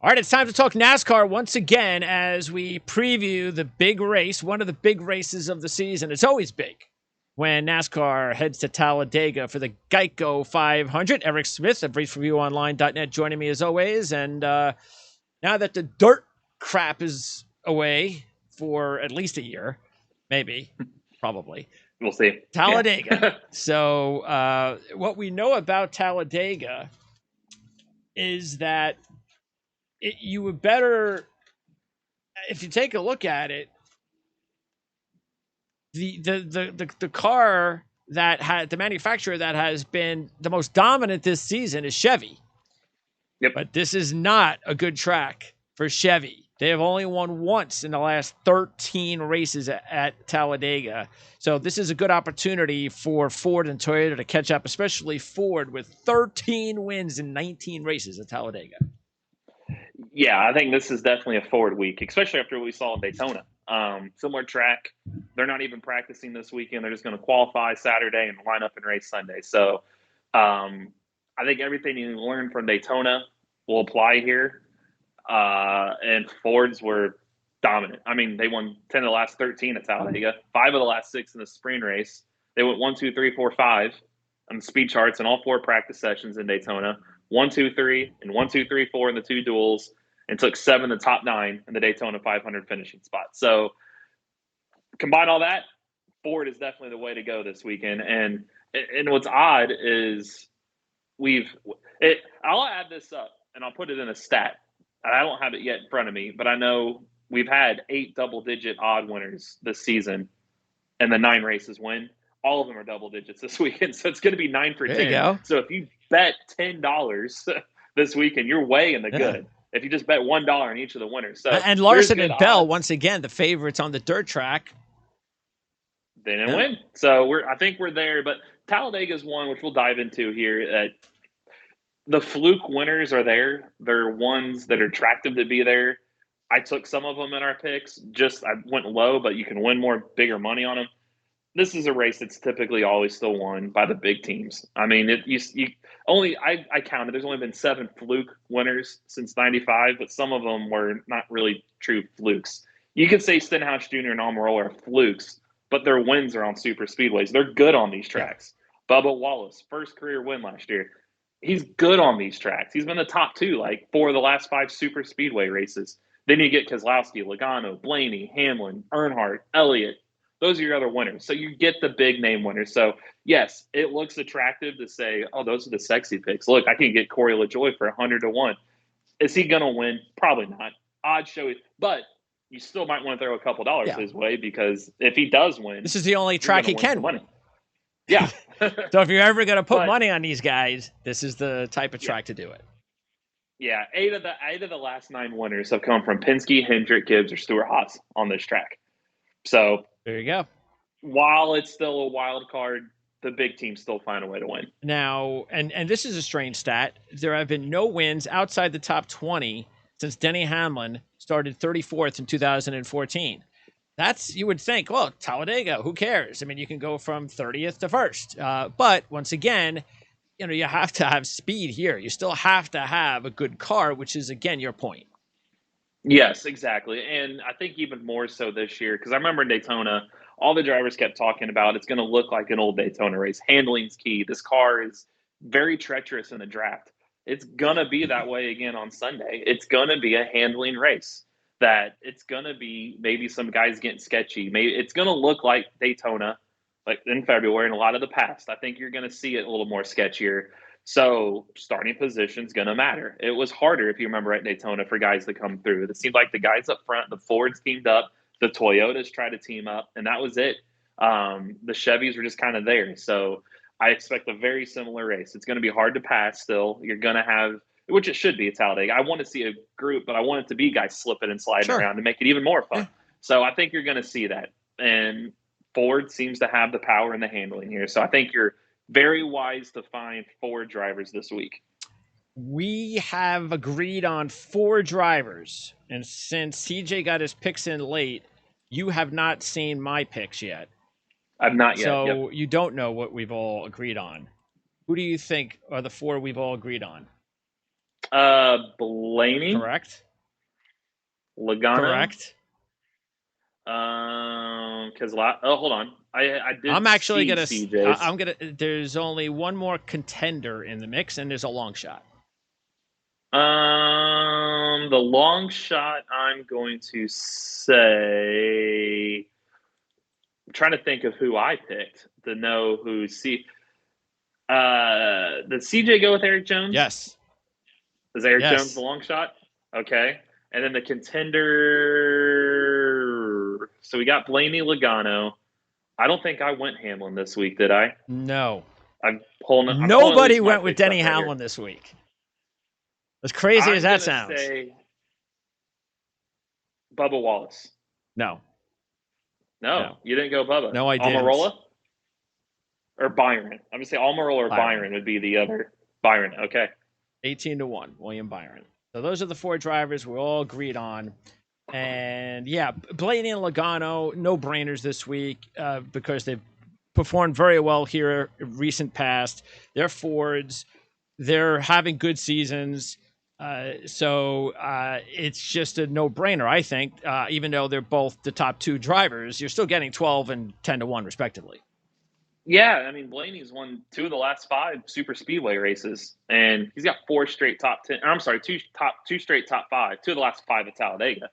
All right, it's time to talk NASCAR once again as we preview the big race, one of the big races of the season. It's always big when NASCAR heads to Talladega for the GEICO 500. Eric Smith of racereviewonline.net joining me as always. And now that the dirt crap is away for at least a year, maybe, probably. We'll see. Talladega. Yeah. So what we know about Talladega is that you would better, if you take a look at it, the car that had the manufacturer that has been the most dominant this season is Chevy. Yep. But this is not a good track for Chevy. They have only won once in the last 13 races at Talladega. So this is a good opportunity for Ford and Toyota to catch up, especially Ford with 13 wins in 19 races at Talladega. Yeah, I think this is definitely a Ford week, especially after what we saw in Daytona. Similar track. They're not even practicing this weekend. They're just going to qualify Saturday and line up and race Sunday. So I think everything you learned from Daytona will apply here. And Fords were dominant. I mean, they won 10 of the last 13 at Talladega, 5 of the last 6 in the sprint race. They went 1, 2, 3, 4, 5 on the speed charts in all 4 practice sessions in Daytona. 1, 2, 3, and 1, 2, 3, 4 in the 2 duels, and took 7 of the top 9 in the Daytona 500 finishing spot. So combine all that, Ford is definitely the way to go this weekend. And what's odd is I'll add this up and I'll put it in a stat. I don't have it yet in front of me, but I know we've had 8 double-digit odd winners this season, and the 9 races win. All of them are double digits this weekend, so it's going to be 9 for 10. There you go. So if you bet $10 this weekend, you're way in the good. If you just bet $1 on each of the winners. So and Larson and Bell, once again, the favorites on the dirt track. They didn't win. So I think we're there. But Talladega's one, which we'll dive into here. The fluke winners are there. They're ones that are attractive to be there. I took some of them in our picks. I went low, but you can win more, bigger money on them. This is a race that's typically always still won by the big teams. I mean, I counted. There's only been 7 fluke winners since '95, but some of them were not really true flukes. You could say Stenhouse Jr. and Almirola are flukes, but their wins are on super speedways. They're good on these tracks. Yeah. Bubba Wallace, first career win last year. He's good on these tracks. He's been the top 2, like 4 of the last 5 super speedway races. Then you get Keselowski, Logano, Blaney, Hamlin, Earnhardt, Elliott. Those are your other winners. So you get the big name winners. So, yes, it looks attractive to say, oh, those are the sexy picks. Look, I can get Corey LaJoie for 100 to 1. Is he going to win? Probably not. Odds show it. But you still might want to throw a couple dollars his way, because if he does win, this is the only track he can win. Yeah. So if you're ever going to put money on these guys, this is the type of track to do it. Yeah, 8 of the last 9 winners have come from Penske, Hendrick, Gibbs, or Stewart-Haas on this track. So there you go. While it's still a wild card, the big teams still find a way to win. Now, and this is a strange stat. There have been no wins outside the top 20 since Denny Hamlin started 34th in 2014. That's, you would think, well, Talladega, who cares? I mean, you can go from 30th to 1st. But once again, you have to have speed here. You still have to have a good car, which is, again, your point. Yes, exactly. And I think even more so this year, because I remember in Daytona, all the drivers kept talking about it's going to look like an old Daytona race. Handling's key. This car is very treacherous in the draft. It's going to be that way again on Sunday. It's going to be a handling race. That it's going to be maybe some guys getting sketchy. Maybe it's going to look like Daytona, like in February and a lot of the past. I think you're going to see it a little more sketchier. So starting position is going to matter. It was harder, if you remember, at Daytona for guys to come through. It seemed like the guys up front, the Fords teamed up, the Toyotas tried to team up, and that was it. The Chevys were just kind of there. So I expect a very similar race. It's going to be hard to pass still. You're going to have, which it should be at Talladega. I want to see a group, but I want it to be guys slipping and sliding around to make it even more fun. Yeah. So I think you're going to see that. And Ford seems to have the power and the handling here. So I think you're very wise to find 4 drivers this week. We have agreed on 4 drivers. And since TJ got his picks in late, you have not seen my picks yet. I've not yet. So you don't know what we've all agreed on. Who do you think are the 4 we've all agreed on? Blaney. Correct. Logano. Correct. Hold on. I did. I'm actually gonna. CJ's. I'm gonna. There's only one more contender in the mix, and there's a long shot. The long shot. I'm going to say. I'm trying to think of who I picked to know who. Did CJ go with Eric Jones? Yes. Is Eric Jones the long shot? Okay. And then the contender. So we got Blaney Logano. I don't think I went Hamlin this week, did I? No. Nobody went with Denny Hamlin this week. As crazy as that sounds. Say Bubba Wallace. No, you didn't go Bubba. No, I didn't. Almirola or Byron. I'm gonna say Almirola or Byron would be the other. Byron. Okay. 18-1, William Byron. So those are the 4 drivers we're all agreed on. And yeah, Blaney and Logano, no brainers this week because they've performed very well here recent past. They're Fords. They're having good seasons. So it's just a no-brainer, I think. Even though they're both the top 2 drivers, you're still getting 12 and 10-1 respectively. Yeah, I mean, Blaney's won 2 of the last 5 super speedway races, and he's got 4 straight top 10. I'm sorry, 2 straight top 5. 2 of the last 5 at Talladega.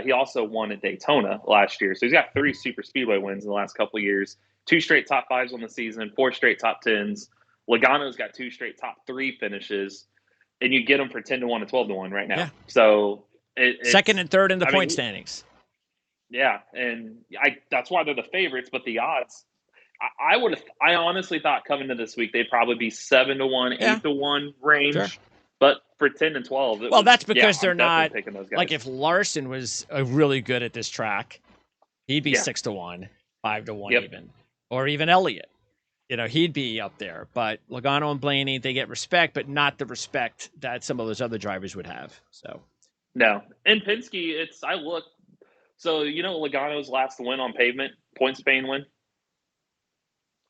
He also won at Daytona last year, so he's got 3 super speedway wins in the last couple of years. 2 straight top 5s on the season, 4 straight top 10s. Logano's got 2 straight top 3 finishes, and you get them for 10-1 and 12-1 right now. Yeah. So second and third in the point standings. Yeah, and that's why they're the favorites. But the odds, I honestly thought coming to this week they'd probably be 7-1, 8-1 range. Sure. But for 10 and 12, that's because they're not like if Larson was really good at this track, he'd be 6-1, 5-1 even, or even Elliott. He'd be up there. But Logano and Blaney, they get respect, but not the respect that some of those other drivers would have. So no, and Penske, So Logano's last win on pavement, Point Spain win,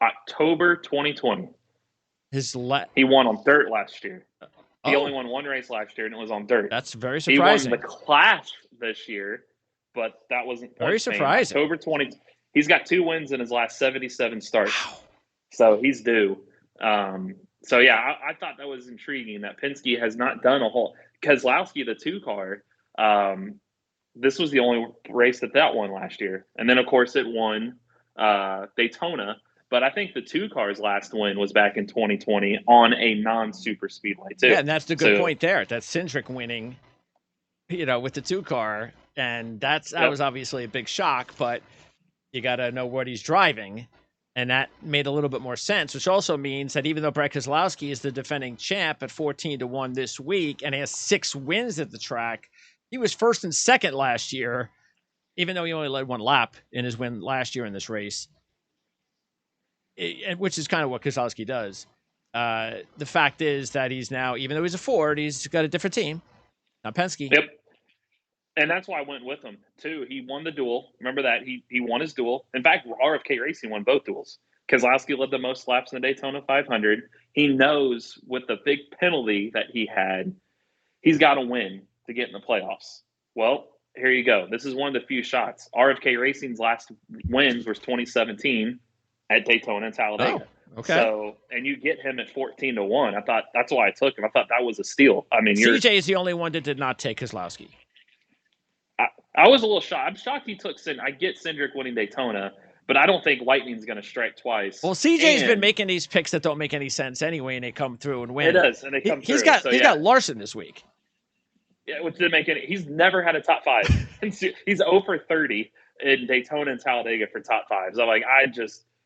October 2020. He won on dirt last year. He only won 1 race last year, and it was on dirt. That's very surprising. He won the Clash this year, but that wasn't very surprising. October 20. He's got 2 wins in his last 77 starts, so he's due. So yeah, I thought that was intriguing that Penske has not done a whole. Keselowski, the 2 car, this was the only race that won last year, and then of course it won Daytona. But I think the 2 cars' last win was back in 2020 on a non-super speedway too. Yeah, and that's the good point there. That's Cindric winning, with the 2 car, and that was obviously a big shock. But you got to know what he's driving, and that made a little bit more sense. Which also means that even though Brett Keselowski is the defending champ at 14-1 this week, and he has 6 wins at the track, he was first and second last year, even though he only led 1 lap in his win last year in this race. Which is kind of what Keselowski does. The fact is that he's now, even though he's a Ford, he's got a different team. Not Penske. Yep. And that's why I went with him, too. He won the duel. Remember that. He won his duel. In fact, RFK Racing won both duels. Keselowski led the most laps in the Daytona 500. He knows with the big penalty that he had, he's got to win to get in the playoffs. Well, here you go. This is one of the few shots. RFK Racing's last wins was 2017. At Daytona and Talladega. Oh, okay. So, and you get him at 14-1. I thought that's why I took him. I thought that was a steal. I mean, CJ is the only one that did not take Keselowski. I was a little shocked. I'm shocked he took I get Cindric winning Daytona, but I don't think Lightning's going to strike twice. Well, CJ's been making these picks that don't make any sense anyway, and they come through and win. It does, and they come through. He's got Larson this week. Yeah, which didn't make any. He's never had a top 5. He's 0 for 30 in Daytona and Talladega for top 5s. I'm like,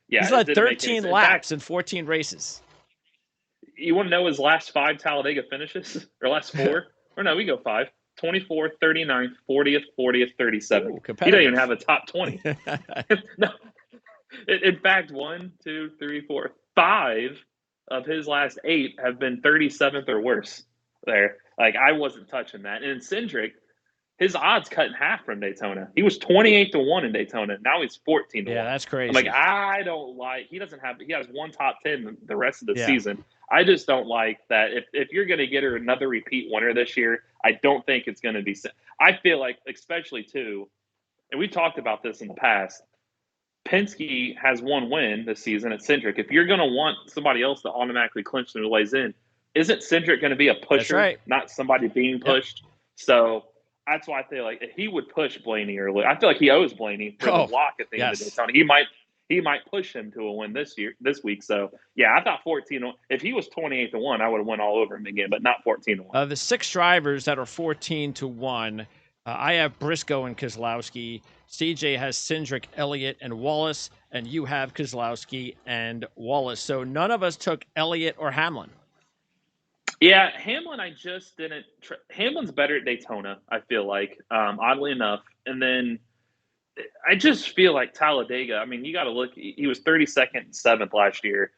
yeah, he's led 13 laps in 14 races. You want to know his last 5 Talladega finishes? Or last 4? Or no, we go 5. 24th, 39th, 40th, 40th, 37th. Ooh, he doesn't even have a top 20. No. In fact, 1, 2, 3, 4, 5 of his last 8 have been 37th or worse there. Like, I wasn't touching that. And Cindric, his odds cut in half from Daytona. He was 28-1 in Daytona. Now he's 14-1. Yeah, that's crazy. I'm like, I don't like. He has 1 top 10 the rest of the season. I just don't like that. If you're going to get her another repeat winner this year, I don't think it's going to be. I feel like, especially too, and we talked about this in the past. Penske has one win this season at Cindric. If you're going to want somebody else to automatically clinch their ways in, isn't Cindric going to be a pusher, That's right. not somebody being pushed? Yep. So that's why I feel like if he would push Blaney early. I feel like he owes Blaney for the block at the end of the Daytona. He might push him to a win this week. So yeah, I thought 14. If he was 28-1, I would have went all over him again, but not 14-1. The 6 drivers that are 14-1. I have Briscoe and Keselowski. CJ has Cindric, Elliott, and Wallace, and you have Keselowski and Wallace. So none of us took Elliott or Hamlin. Yeah, Hamlin, I just didn't. Hamlin's better at Daytona, I feel like, oddly enough. And then I just feel like Talladega. I mean, you got to look. He was 32nd and 7th last year,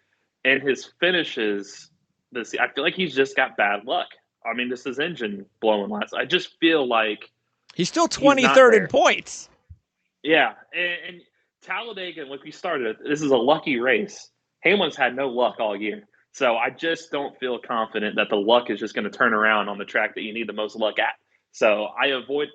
and his finishes this. I feel like he's just got bad luck. I mean, this is engine blowing last. I just feel like he's still 23rd in points. Yeah, and Talladega, like we started, this is a lucky race. Hamlin's had no luck all year. So I just don't feel confident that the luck is just going to turn around on the track that you need the most luck at. So I avoid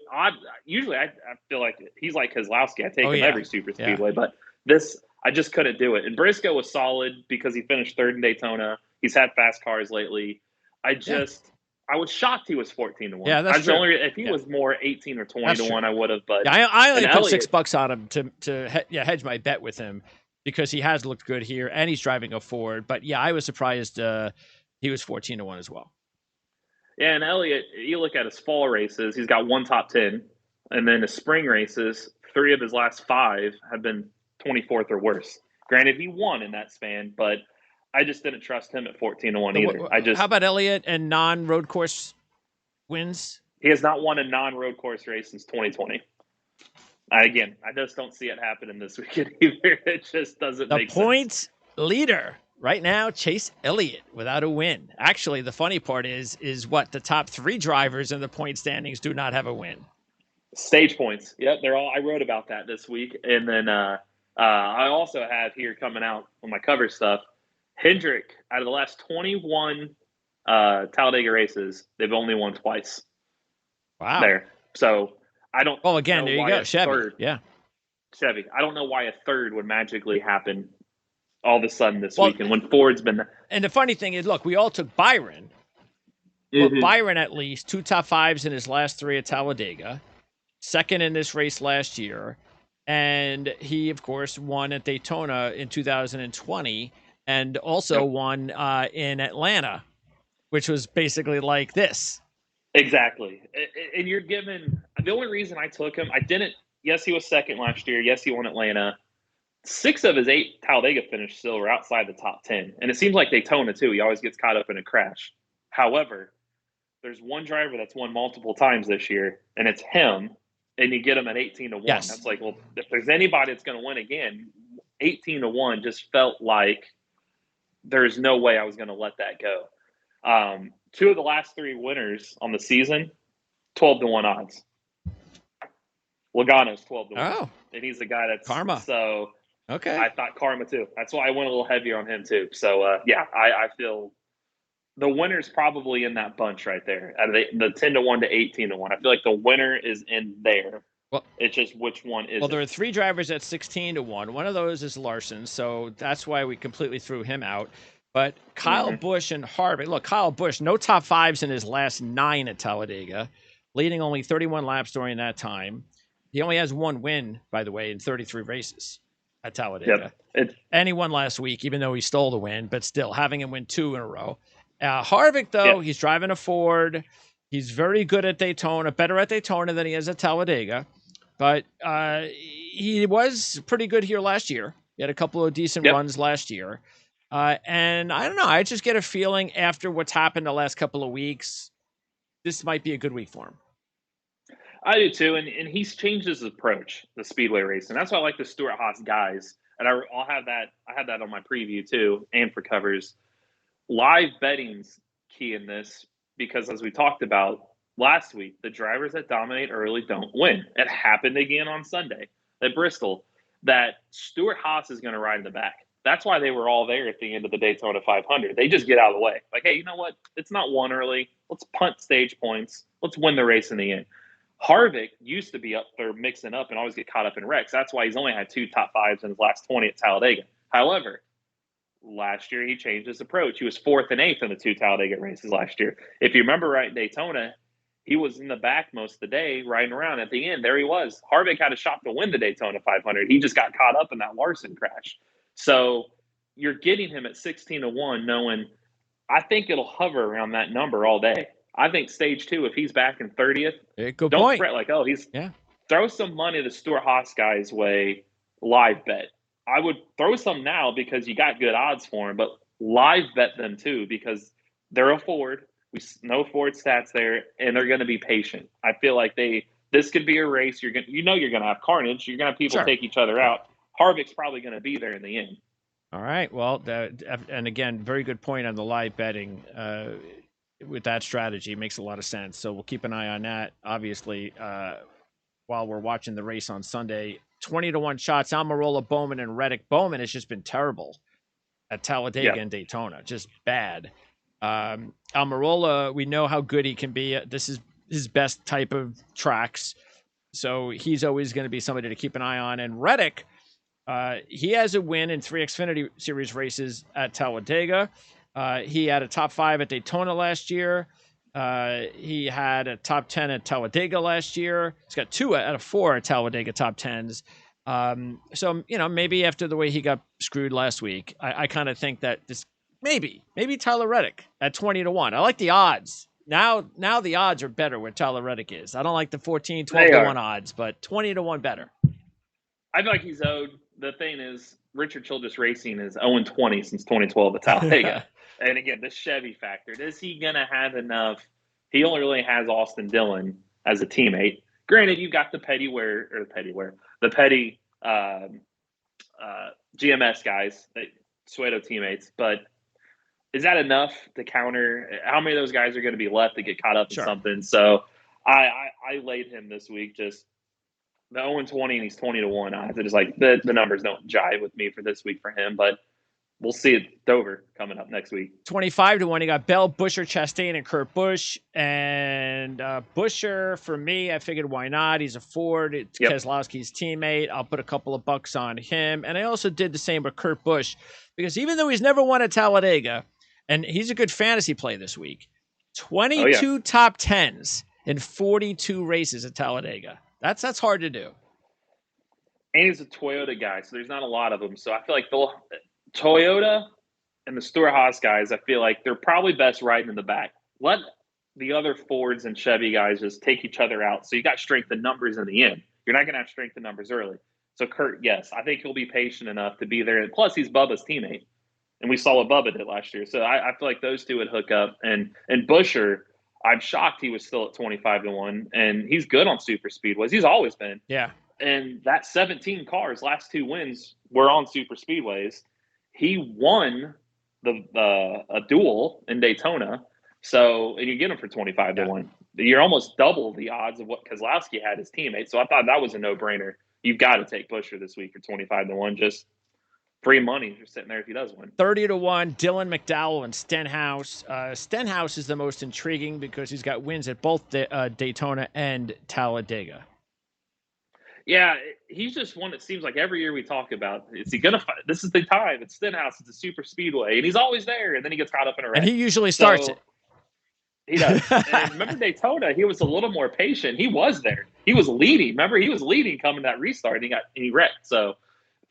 usually I feel like he's like Keselowski. I take him every super speedway, but this I just couldn't do it. And Briscoe was solid because he finished 3rd in Daytona. He's had fast cars lately. I was shocked he was 14-1. Yeah, that's true. If he was more 18 or 20-1, I would have. But I only put $6 on him to hedge my bet with him, because he has looked good here and he's driving a Ford. But yeah, I was surprised he was 14-1 as well. Yeah, and Elliott, you look at his fall races, he's got 1 top 10. And then his spring races, 3 of his last 5 have been 24th or worse. Granted, he won in that span, but I just didn't trust him at 14-1 either. How about Elliott and non-road course wins? He has not won a non-road course race since 2020. Again, I just don't see it happening this weekend either. It just doesn't make sense. The points leader right now, Chase Elliott, without a win. Actually, the funny part is what the top 3 drivers in the point standings do not have a win. Stage points. Yep, they're all. I wrote about that this week, and then I also have here coming out on my cover stuff. Hendrick, out of the last 21 Talladega races, they've only won twice. Wow. There. So I don't. Well, again, there you go. Chevy. Chevy. I don't know why a 3rd would magically happen all of a sudden this weekend when Ford's been. And the funny thing is, look, we all took Byron. Mm-hmm. But Byron, at least 2 top 5s in his last 3 at Talladega, 2nd in this race last year, and he, of course, won at Daytona in 2020, and also won in Atlanta, which was basically like this. Exactly. And you're given – the only reason I took him, I didn't – yes, he was 2nd last year. Yes, he won Atlanta. 6 of his 8 Talladega finishes still were outside the top 10. And it seems like Daytona, too. He always gets caught up in a crash. However, there's one driver that's won multiple times this year, and it's him, and you get him at 18-1. Yes. That's like, well, if there's anybody that's going to win again, 18-1 just felt like there's no way I was going to let that go. 2 of the last 3 winners on the season, 12-1 odds. Logano's 12-1. Oh. And he's the guy that's Karma. So okay. I thought Karma too. That's why I went a little heavier on him too. So I feel the winner's probably in that bunch right there. Out of the 10-1 to 18-1. I feel like the winner is in there. Well, it's just which one is. Well, there are 3 drivers at 16-1. One of those is Larson, so that's why we completely threw him out. But Kyle Busch and Harvick. Look, Kyle Busch, no top 5s in his last 9 at Talladega, leading only 31 laps during that time. He only has 1 win, by the way, in 33 races at Talladega. Yep. And he won last week, even though he stole the win, but still having him win 2 in a row. Harvick, though, he's driving a Ford. He's very good at Daytona, better at Daytona than he is at Talladega. But he was pretty good here last year. He had a couple of decent runs last year. And I don't know. I just get a feeling after what's happened the last couple of weeks, this might be a good week for him. I do too, and he's changed his approach, the speedway race, and that's why I like the Stewart-Haas guys. And I'll have that. I had that on my preview too, and for covers. Live betting's key in this because, as we talked about last week, the drivers that dominate early don't win. It happened again on Sunday at Bristol. That Stewart-Haas is going to ride in the back. That's why they were all there at the end of the Daytona 500. They just get out of the way. Like, hey, you know what? It's not won early. Let's punt stage points. Let's win the race in the end. Harvick used to be up there mixing up and always get caught up in wrecks. That's why he's only had 2 top 5s in his last 20 at Talladega. However, last year he changed his approach. He was 4th and 8th in the 2 Talladega races last year. If you remember right in Daytona, he was in the back most of the day, riding around. At the end, there he was. Harvick had a shot to win the Daytona 500. He just got caught up in that Larson crash. So you're getting him at 16-1, knowing I think it'll hover around that number all day. I think stage 2, if he's back in 30th, don't fret like, oh, throw some money the Stewart-Haas guys' way, live bet. I would throw some now because you got good odds for him, but live bet them too because they're a Ford. We know Ford stats there, and they're going to be patient. I feel like this could be a race. You're going to have carnage. You're going to have people take each other out. Harvick's probably going to be there in the end. All right. Well, and again, very good point on the live betting. With that strategy, it makes a lot of sense. So we'll keep an eye on that. Obviously, while we're watching the race on Sunday, 20-1 shots. Almirola, Bowman, and Reddick. Bowman has just been terrible at Talladega and Daytona, just bad. Almirola, we know how good he can be. This is his best type of tracks, so he's always going to be somebody to keep an eye on. And Reddick, he has a win in 3 Xfinity Series races at Talladega. He had a top 5 at Daytona last year. He had a top 10 at Talladega last year. He's got 2 out of 4 at Talladega top 10s. So, maybe after the way he got screwed last week, I kind of think that this maybe Tyler Reddick at 20-1. I like the odds. Now the odds are better where Tyler Reddick is. I don't like the 14, 12-1 odds, but 20-1 better. I feel like he's owed. The thing is, Richard Childress Racing is 0-20 since 2012 at Talladega. And again, the Chevy factor. Is he going to have enough? He only really has Austin Dillon as a teammate. Granted, you got the petty GMS guys, Suedo teammates, but is that enough to counter? How many of those guys are going to be left to get caught up in something? So I laid him this week, just the 0-20 and he's 20-1 odds. It's just like the numbers don't jive with me for this week for him, but we'll see at Dover coming up next week. 25-1. You got Bell, Buescher, Chastain, and Kurt Busch. And Buescher, for me, I figured why not? He's a Ford. It's Keselowski's teammate. I'll put a couple of bucks on him. And I also did the same with Kurt Busch because even though he's never won at Talladega, and he's a good fantasy play this week, 22 top 10s in 42 races at Talladega. That's hard to do. And he's a Toyota guy, so there's not a lot of them. So I feel like Toyota and the Stewart-Haas guys, I feel like they're probably best riding in the back. Let the other Fords and Chevy guys just take each other out. So you got strength in numbers in the end. You're not going to have strength in numbers early. So Kurt, yes, I think he'll be patient enough to be there. And plus, he's Bubba's teammate. And we saw what Bubba did last year. So I feel like those two would hook up. And Buescher, I'm shocked he was still at 25-1. And he's good on super speedways. He's always been. Yeah. And that 17 cars, last 2 wins were on super speedways. He won a duel in Daytona. So, and you get him for 25-1. You're almost double the odds of what Keselowski had his teammate. So I thought that was a no-brainer. You've got to take Buescher this week for 25-1. Just free money just sitting there if he does win. 30-1, Dylan McDowell and Stenhouse. Stenhouse is the most intriguing because he's got wins at both Daytona and Talladega. Yeah, he's just one that seems like every year we talk about, is he going to fight? This is the time. It's Stenhouse. It's a super speedway. And he's always there. And then he gets caught up in a wreck. And he usually starts it. He does. And remember Daytona, he was a little more patient. He was there. He was leading. Remember, he was leading coming that restart. And he wrecked. So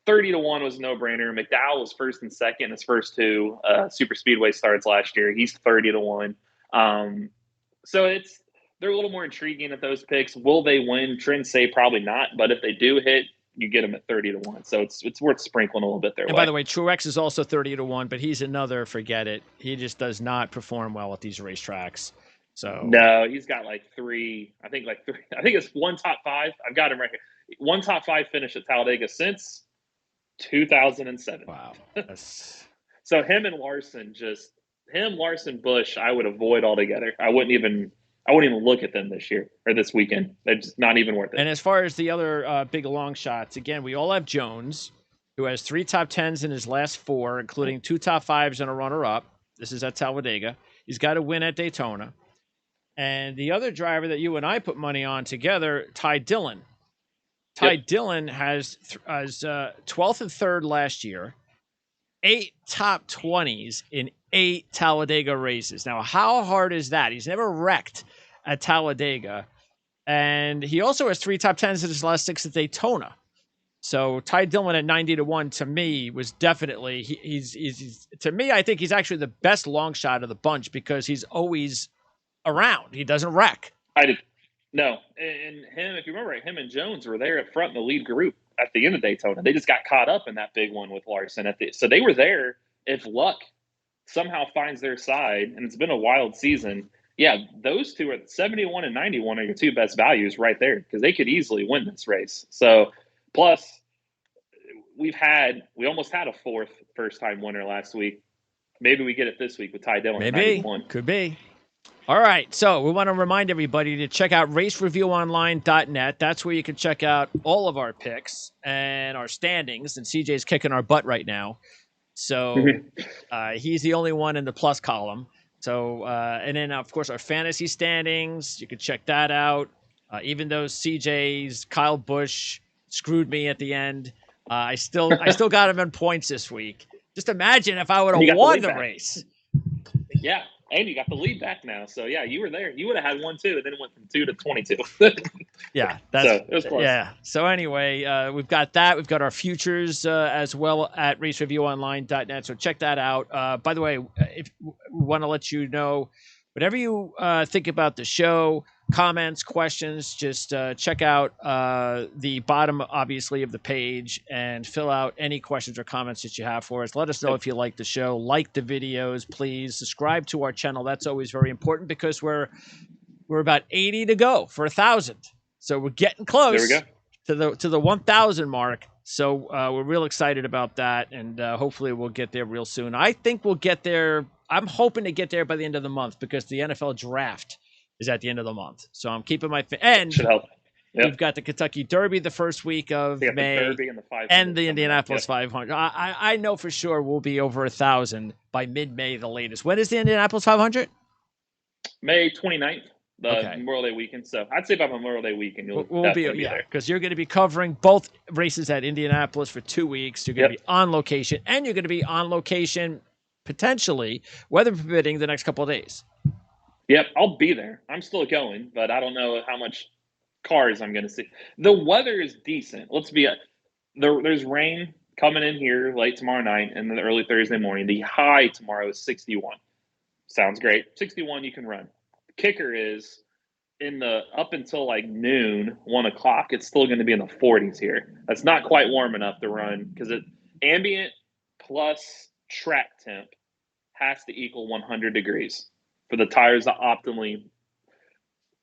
30-1 was a no-brainer. McDowell was first and second in his first 2 super speedway starts last year. He's 30-1. So they're a little more intriguing at those picks. Will they win? Trends say probably not, but if they do hit, you get them at 30-1. So it's worth sprinkling a little bit there. And by the way, Truex is also 30-1, but he's another forget it. He just does not perform well at these racetracks. So no, he's got like 3. I think it's 1 top 5. I've got him right here. 1 top 5 finish at Talladega since 2007. Wow. So him and Larson, Busch, I would avoid altogether. I wouldn't even look at them this year or this weekend. They're just not even worth it. And as far as the other big long shots, again, we all have Jones. who has 3 top 10s in his last 4, including 2 top 5s and a runner-up. This is at Talladega. He's got a win at Daytona. And the other driver that you and I put money on together, Ty Dillon. Ty Dillon has 12th and 3rd last year, 8 top 20s in 8 Talladega races. Now, how hard is that? He's never wrecked at Talladega. And he also has 3 top 10s in his last 6 at Daytona. So Ty Dillon at 90-1 to me was definitely he's to me, I think he's actually the best long shot of the bunch because he's always around. He doesn't wreck. I did. No. And him, if you remember, him and Jones were there up front in the lead group at the end of Daytona. They just got caught up in that big one with Larson so they were there. If luck somehow finds their side, and it's been a wild season, yeah, those two are 71 and 91 are your 2 best values right there because they could easily win this race. So plus we almost had a 4th first-time winner last week. Maybe we get it this week with Ty Dillon. Maybe. 91. Could be. All right, so we want to remind everybody to check out racereviewonline.net. That's where you can check out all of our picks and our standings, and CJ's kicking our butt right now. So he's the only one in the plus column. So, and then, of course, our fantasy standings, you can check that out. Even though CJ's Kyle Busch screwed me at the end, I still got him in points this week. Just imagine if I would have won the race. Yeah. And you got the lead back now. So, yeah, you were there. You would have had 1, too, and then it went from 2 to 22. Yeah. It was close. Yeah. So, anyway, we've got that. We've got our futures as well at racereviewonline.net. So, check that out. By the way, if we want to let you know, whatever you think about the show, comments, questions, just check out the bottom, obviously, of the page and fill out any questions or comments that you have for us. Let us know if you like the show, like the videos, please subscribe to our channel. That's always very important because we're about 80 to go for 1,000. So we're getting close to the 1,000 mark. So we're real excited about that, and hopefully we'll get there real soon. I think we'll get there. I'm hoping to get there by the end of the month because the NFL draft is at the end of the month. So I'm keeping my and should help. Yep. We've got the Kentucky Derby the first week of May, the Derby and the 500 and the Indianapolis 500. I know for sure we'll be over 1,000 by mid-May, the latest. When is the Indianapolis 500? May 29th, the Memorial Day weekend. So I'd say by Memorial Day weekend we'll definitely be there. Because you're going to be covering both races at Indianapolis for 2 weeks. You're going to be on location, and you're going to be on location potentially, weather permitting, the next couple of days. Yep, I'll be there. I'm still going, but I don't know how much cars I'm going to see. The weather is decent. There's rain coming in here late tomorrow night and then early Thursday morning. The high tomorrow is 61. Sounds great. 61 you can run. The kicker is up until like noon, 1 o'clock, it's still going to be in the 40s here. That's not quite warm enough to run because ambient plus track temp has to equal 100 degrees for the tires to optimally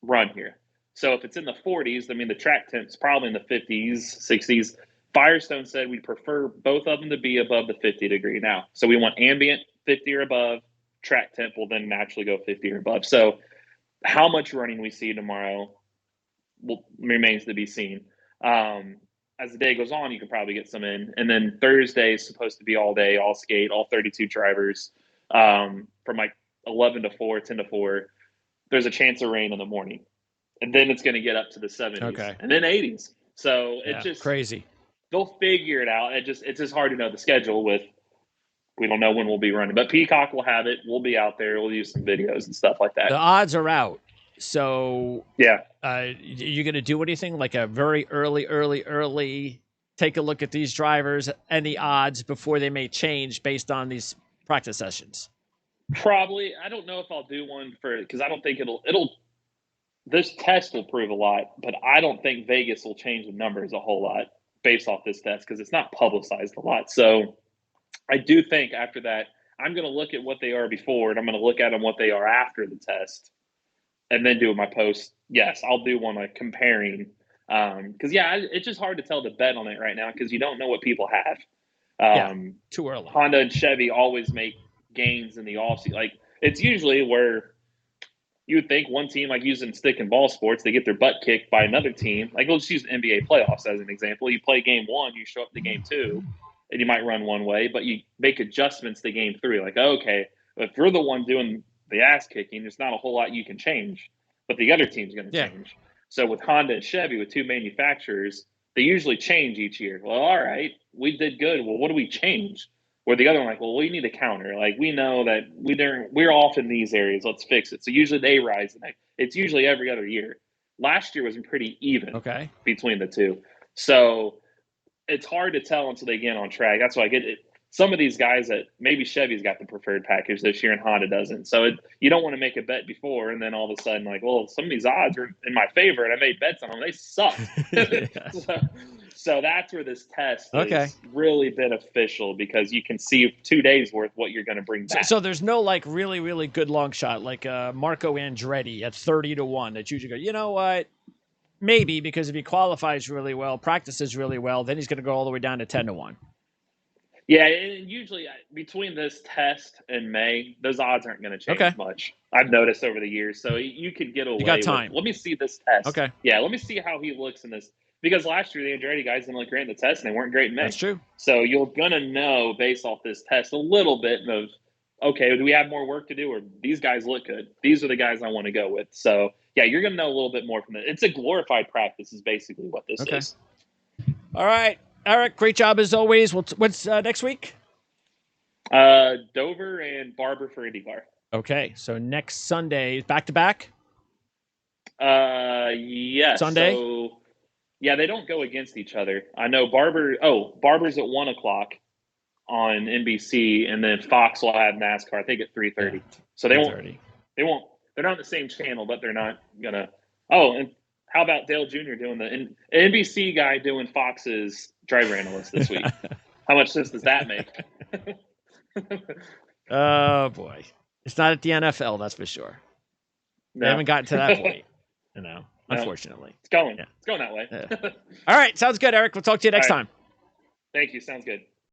run here. So if it's in the 40s, I mean, the track temp's probably in the 50s, 60s. Firestone said we prefer both of them to be above the 50 degree now. So we want ambient 50 or above. Track temp will then naturally go 50 or above. So how much running we see tomorrow remains to be seen. As the day goes on, you can probably get some in. And then Thursday is supposed to be all day, all skate, all 32 drivers from like 11 to 4, 10 to 4. There's a chance of rain in the morning. And then it's going to get up to the 70s and then 80s. So it's just crazy. They'll figure it out. It's just hard to know the schedule we don't know when we'll be running. But Peacock will have it. We'll be out there. We'll use some videos and stuff like that. The odds are out. So yeah, you're going to do anything like a very early take a look at these drivers and the odds before they may change based on these practice sessions? Probably. I don't know if I'll do one because I don't think this test will prove a lot, but I don't think Vegas will change the numbers a whole lot based off this test because it's not publicized a lot. So I do think after that, I'm going to look at what they are before, and I'm going to look at them what they are after the test, and then do my post. Yes, I'll do one like comparing because it's just hard to tell the bet on it right now because you don't know what people have. Too early. Honda and Chevy always make gains in the offseason. Like it's usually where you would think one team, like using stick and ball sports, they get their butt kicked by another team. Like let's use NBA playoffs as an example. You play game 1, you show up to game 2. and you might run one way, but you make adjustments to game 3. Like, okay, if you're the one doing the ass kicking, there's not a whole lot you can change, but the other team's going to change. So with Honda and Chevy, with 2 manufacturers, they usually change each year. Well, all right, we did good. Well, what do we change? Or the other one, like, well, we need a counter. Like, we know that we're off in these areas. Let's fix it. So usually they rise. It's usually every other year. Last year was pretty even between the two. So it's hard to tell until they get on track. That's why I get it. Some of these guys that maybe Chevy's got the preferred package this year and Honda doesn't. So you don't want to make a bet before and then all of a sudden, like, well, some of these odds are in my favor and I made bets on them. They suck. So that's where this test is really beneficial because you can see 2 days worth what you're going to bring back. So there's no like really, really good long shot like Marco Andretti at 30-1 that you usually go, you know what? Maybe because if he qualifies really well, practices really well, then he's going to go all the way down to 10-1. Yeah, and usually between this test and May, those odds aren't going to change much. I've noticed over the years. So you could get away you got time. with, let me see this test. Okay. Yeah, let me see how he looks in this. Because last year, the Andretti guys didn't look great in the test, and they weren't great in May. That's true. So you're going to know, based off this test, a little bit of, okay, do we have more work to do, or these guys look good? These are the guys I want to go with. So, yeah, you're going to know a little bit more from it. It's a glorified practice is basically what this is. All right. Eric, great job as always. What's next week? Dover and Barber for IndyCar. Okay, so next Sunday, back-to-back? Yes. Sunday? So, yeah, they don't go against each other. I know Barber's at 1 o'clock on NBC, and then Fox will have NASCAR, I think, at 3:30. Yeah, so they won't. They're not on the same channel, but they're not gonna. Oh, and how about Dale Jr. doing the NBC guy doing Fox's driver analyst this week? How much sense does that make? Oh boy, it's not at the NFL, that's for sure. No. They haven't gotten to that point, unfortunately. It's going that way. All right, sounds good, Eric. We'll talk to you next time. Thank you. Sounds good.